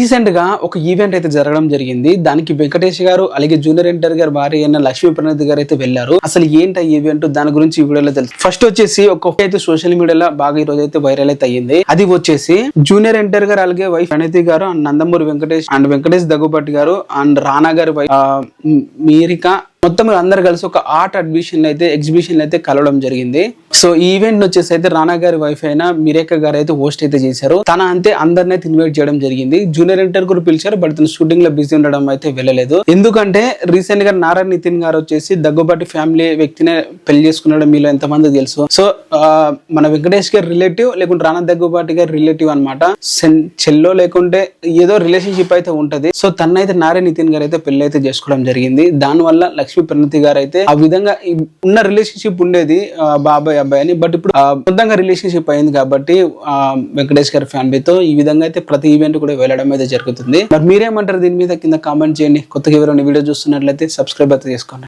Recent గా ఒక event అయితే జరగడం జరిగింది. దానికి వెంకటేష్ గారు అలాగే జూనియర్ ఎన్టీఆర్ గారు భార్య అయిన లక్ష్మీ ప్రణతి గారు అయితే వెళ్లారు. అసలు ఏంటి ఈవెంట్, దాని గురించి ఈ వీడియోలో తెలుసు. ఫస్ట్ వచ్చేసి ఒక్కొక్క అయితే సోషల్ మీడియాలో బాగా ఈ రోజు అయితే వైరల్ అయితే అయ్యింది. అది వచ్చేసి జూనియర్ ఎన్టీఆర్ గారు అలాగే వైఫ్ ప్రణతి గారు అండ్ నందమూరి వెంకటేష్ దగ్గుబాటి గారు అండ్ రానా గారి వైఫ్ మీరిక మొత్తం అందరు కలిసి ఒక ఆర్ట్ ఎగ్జిబిషన్ అయితే కలవడం జరిగింది. సో ఈ ఈవెంట్ వచ్చేసి అయితే రానా గారి వైఫ్ అయిన మీరేక గారు అయితే హోస్ట్ అయితే చేశారు. తన అంతే అందరిని అయితే ఇన్వైట్ చేయడం జరిగింది. జూనియర్ ఎన్టీఆర్ కూడా పిలిచారు, బట్ తన షూటింగ్ లో బిజీ ఉండడం అయితే వెళ్ళలేదు. ఎందుకంటే రీసెంట్ గా నారా నితిన్ గారు వచ్చేసి దగ్గుబాటి ఫ్యామిలీ వ్యక్తినే పెళ్లి చేసుకున్నాడు. మీలో ఎంతమంది తెలుసు? సో మన వెంకటేష్ గారి రిలేటివ్ లేకుంటే రానా దగ్గుబాటి గారి రిలేటివ్ అనమాట. చెల్లో లేకుంటే ఏదో రిలేషన్షిప్ అయితే ఉంటది. సో తనైతే నారా నితిన్ గారు అయితే పెళ్లి అయితే చేసుకోవడం జరిగింది. దాని వల్ల లక్ష్మీ ప్రణతి గారు అయితే ఆ విధంగా ఉన్న రిలేషన్షిప్ ఉండేది బాబాయ్ అబ్బాయి అని, బట్ ఇప్పుడు సొంతంగా రిలేషన్షిప్ అయింది కాబట్టి వెంకటేష్ గారి ఫ్యామిలీతో ఈ విధంగా అయితే ప్రతి ఈవెంట్ కూడా వెళ్ళడం అయితే జరుగుతుంది. మరి మీరేమంటారు దీని మీద కింద కామెంట్ చేయండి. కొత్తగా ఎవరైనా వీడియో చూస్తున్నట్లయితే సబ్స్క్రైబ్ అయితే చేసుకోండి.